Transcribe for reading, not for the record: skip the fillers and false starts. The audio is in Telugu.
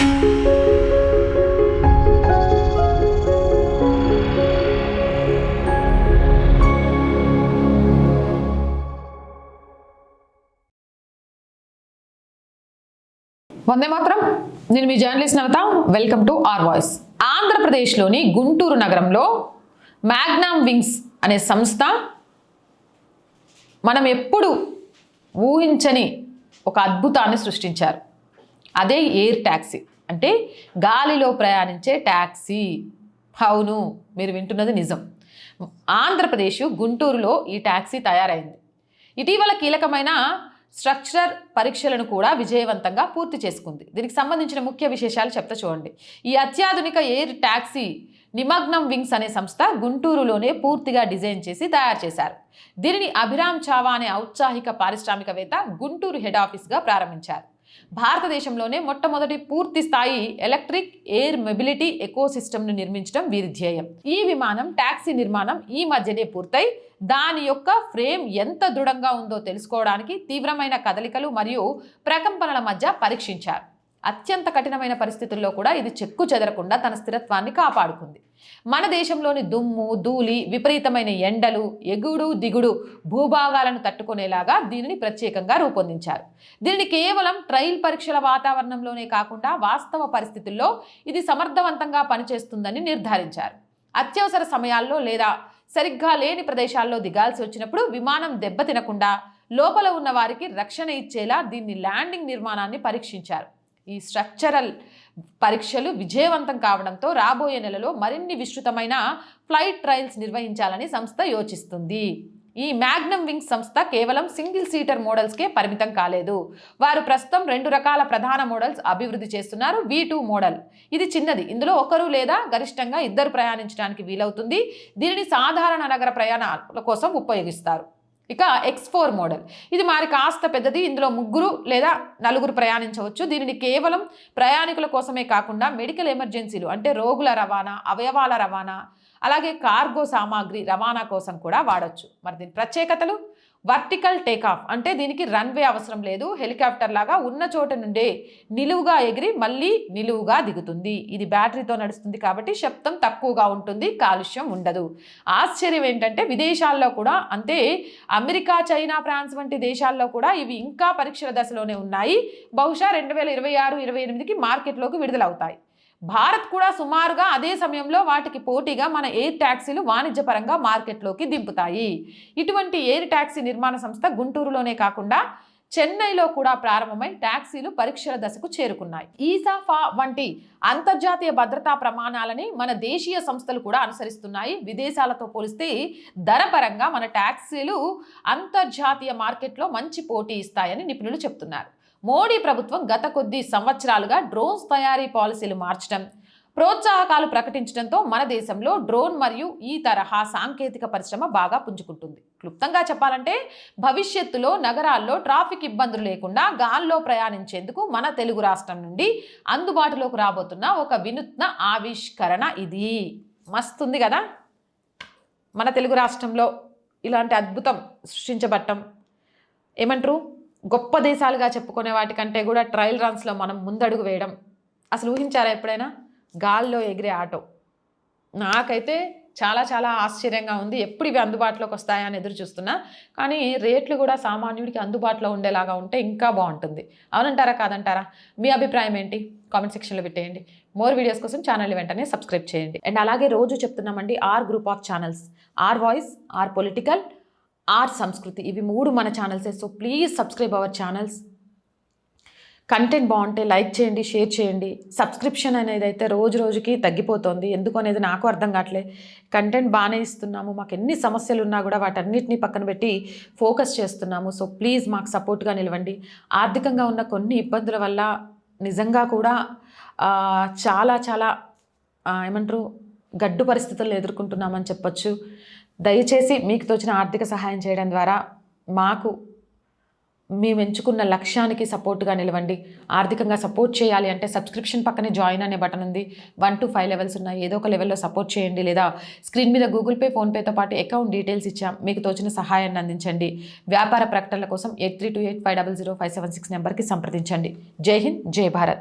వందే మాత్రం. నేను మీ journalist Navata. Welcome to R Voice. ఆంధ్రప్రదేశ్లోని గుంటూరు నగరంలో మ్యాగ్నమ్ వింగ్స్ అనే సంస్థ మనం ఎప్పుడు ఊహించని ఒక అద్భుతాన్ని సృష్టించారు. అదే ఎయిర్ ట్యాక్సీ, అంటే గాలిలో ప్రయాణించే ట్యాక్సీ. అవును, మీరు వింటున్నది నిజం. ఆంధ్రప్రదేశ్ గుంటూరులో ఈ ట్యాక్సీ తయారైంది. ఇటీవల కీలకమైన స్ట్రక్చరల్ పరీక్షలను కూడా విజయవంతంగా పూర్తి చేసుకుంది. దీనికి సంబంధించిన ముఖ్య విశేషాలు చెప్తా చూడండి. ఈ అత్యాధునిక ఎయిర్ ట్యాక్సీ నిమగ్నం వింగ్స్ అనే సంస్థ గుంటూరులోనే పూర్తిగా డిజైన్ చేసి తయారు చేశారు. దీనిని అభిరామ్ చావా అనే ఔత్సాహిక పారిశ్రామికవేత్త గుంటూరు హెడ్ ఆఫీస్గా ప్రారంభించారు. భారతదేశంలోనే మొట్టమొదటి పూర్తి స్థాయి ఎలక్ట్రిక్ ఎయిర్ మొబిలిటీ ఎకోసిస్టమ్ను నిర్మించడం వీరి ధ్యేయం. ఈ విమానం ట్యాక్సీ నిర్మాణం ఈ మధ్యనే పూర్తయి దాని యొక్క ఫ్రేమ్ ఎంత దృఢంగా ఉందో తెలుసుకోవడానికి తీవ్రమైన కదలికలు మరియు ప్రకంపనల మధ్య పరీక్షించారు. అత్యంత కఠినమైన పరిస్థితుల్లో కూడా ఇది చెక్కు చెదరకుండా తన స్థిరత్వాన్ని కాపాడుకుంది. మన దేశంలోని దుమ్ము, ధూళి, విపరీతమైన ఎండలు, ఎగుడు దిగుడు భూభాగాలను తట్టుకునేలాగా దీనిని ప్రత్యేకంగా రూపొందించారు. దీనిని కేవలం ట్రయల్ పరీక్షల వాతావరణంలోనే కాకుండా వాస్తవ పరిస్థితుల్లో ఇది సమర్థవంతంగా పనిచేస్తుందని నిర్ధారించారు. అత్యవసర సమయాల్లో లేదా సరిగ్గా లేని ప్రదేశాల్లో దిగాల్సి వచ్చినప్పుడు విమానం దెబ్బతినకుండా లోపల ఉన్న వారికి రక్షణ ఇచ్చేలా దీన్ని ల్యాండింగ్ నిర్మాణాన్ని పరీక్షించారు. ఈ స్ట్రక్చరల్ పరీక్షలు విజయవంతం కావడంతో రాబోయే నెలలో మరిన్ని విస్తృతమైన ఫ్లైట్ ట్రయల్స్ నిర్వహించాలని సంస్థ యోచిస్తుంది. ఈ మ్యాగ్నమ్ వింగ్స్ సంస్థ కేవలం సింగిల్ సీటర్ మోడల్స్కే పరిమితం కాలేదు. వారు ప్రస్తుతం 2 రకాల ప్రధాన మోడల్స్ అభివృద్ధి చేస్తున్నారు. V2 మోడల్, ఇది చిన్నది. ఇందులో ఒకరు లేదా గరిష్టంగా 2 ప్రయాణించడానికి వీలవుతుంది. దీనిని సాధారణ నగర ప్రయాణాల కోసం ఉపయోగిస్తారు. ఇక X4 మోడల్, ఇది మరి కాస్త పెద్దది. ఇందులో 3 లేదా 4 ప్రయాణించవచ్చు. దీనిని కేవలం ప్రయాణికుల కోసమే కాకుండా మెడికల్ ఎమర్జెన్సీలు అంటే రోగుల రవాణా, అవయవాల రవాణా, అలాగే కార్గో సామాగ్రి రవాణా కోసం కూడా వాడచ్చు. మరి దీని ప్రత్యేకతలు: వర్టికల్ టేకాఫ్, అంటే దీనికి రన్వే అవసరం లేదు. హెలికాప్టర్ లాగా ఉన్న చోట నుండే నిలువుగా ఎగిరి మళ్ళీ నిలువుగా దిగుతుంది. ఇది బ్యాటరీతో నడుస్తుంది కాబట్టి శబ్దం తక్కువగా ఉంటుంది, కాలుష్యం ఉండదు. ఆశ్చర్యం ఏంటంటే విదేశాల్లో కూడా, అంటే అమెరికా, చైనా, ఫ్రాన్స్ వంటి దేశాల్లో కూడా ఇవి ఇంకా పరీక్షల దశలోనే ఉన్నాయి. బహుశా 2026-28కి మార్కెట్లోకి విడుదలవుతాయి. భారత్ కూడా సుమారుగా అదే సమయంలో వాటికి పోటీగా మన ఎయిర్ ట్యాక్సీలు వాణిజ్యపరంగా మార్కెట్లోకి దింపుతాయి. ఇటువంటి ఎయిర్ ట్యాక్సీ నిర్మాణ సంస్థ గుంటూరులోనే కాకుండా చెన్నైలో కూడా ప్రారంభమై ట్యాక్సీలు పరీక్షల దశకు చేరుకున్నాయి. ఈసాఫా వంటి అంతర్జాతీయ భద్రతా ప్రమాణాలని మన దేశీయ సంస్థలు కూడా అనుసరిస్తున్నాయి. విదేశాలతో పోలిస్తే ధర పరంగా మన ట్యాక్సీలు అంతర్జాతీయ మార్కెట్లో మంచి పోటీ ఇస్తాయని నిపుణులు చెప్తున్నారు. మోడీ ప్రభుత్వం గత కొద్ది సంవత్సరాలుగా డ్రోన్స్ తయారీ పాలసీలు మార్చడం, ప్రోత్సాహకాలు ప్రకటించడంతో మన దేశంలో డ్రోన్ మరియు ఈ తరహా సాంకేతిక పరిశ్రమ బాగా పుంజుకుంటుంది. క్లుప్తంగా చెప్పాలంటే భవిష్యత్తులో నగరాల్లో ట్రాఫిక్ ఇబ్బందులు లేకుండా గాల్లో ప్రయాణించేందుకు మన తెలుగు రాష్ట్రం నుండి అందుబాటులోకి రాబోతున్న ఒక వినూత్న ఆవిష్కరణ ఇది. మస్తుంది కదా. మన తెలుగు రాష్ట్రంలో ఇలాంటి అద్భుతం సృష్టించబట్టం ఏమంటారు, గొప్ప దేశాలుగా చెప్పుకునే వాటికంటే కూడా ట్రయల్ రన్స్లో మనం ముందడుగు వేయడం అసలు ఊహించారా ఎప్పుడైనా? గాల్లో ఎగిరే ఆటో నాకైతే చాలా చాలా ఆశ్చర్యంగా ఉంది. ఎప్పుడు ఇవి అందుబాటులోకి వస్తాయా అని ఎదురు చూస్తున్నా. కానీ రేట్లు కూడా సామాన్యుడికి అందుబాటులో ఉండేలాగా ఉంటే ఇంకా బాగుంటుంది. అవునంటారా కాదంటారా? మీ అభిప్రాయం ఏంటి? కామెంట్ సెక్షన్లో పెట్టేయండి. మోర్ వీడియోస్ కోసం ఛానల్ని వెంటనే సబ్స్క్రైబ్ చేయండి. అండ్ అలాగే రోజు చెప్తున్నామండి, R group of channels, R Voice, R Political, R Sanskriti, ఇవి 3 మన ఛానల్సే. So please subscribe our channels. Content బాగుంటే లైక్ చేయండి, షేర్ చేయండి. సబ్స్క్రిప్షన్ అనేది అయితే రోజు రోజుకి తగ్గిపోతుంది. ఎందుకు అనేది నాకు అర్థం కావట్లే. కంటెంట్ బాగానే ఇస్తున్నాము, మాకు ఎన్ని సమస్యలు ఉన్నా కూడా వాటన్నిటిని పక్కన పెట్టి ఫోకస్ చేస్తున్నాము. సో ప్లీజ్ మాకు సపోర్ట్గా నిలవండి. ఆర్థికంగా ఉన్న కొన్ని ఇబ్బందుల వల్ల నిజంగా కూడా చాలా చాలా ఏమంటారు గడ్డు పరిస్థితులను ఎదుర్కొంటున్నామని చెప్పొచ్చు. దయచేసి మీకు తోచిన ఆర్థిక సహాయం చేయడం ద్వారా మాకు మేము ఎంచుకున్న లక్ష్యానికి సపోర్ట్గా నిలవండి. ఆర్థికంగా సపోర్ట్ చేయాలి అంటే సబ్స్క్రిప్షన్ పక్కనే జాయిన్ అనే బటన్ ఉంది. 1 to 5 లెవెల్స్ ఉన్నాయి. ఏదో ఒక లెవెల్లో సపోర్ట్ చేయండి, లేదా స్క్రీన్ మీద గూగుల్ పే, ఫోన్పేతో పాటు అకౌంట్ డీటెయిల్స్ ఇచ్చాం. మీకు తోచిన సహాయాన్ని అందించండి. వ్యాపార ప్రకటనల కోసం 8328500576 నెంబర్కి సంప్రదించండి. జై హింద్, జై భారత్.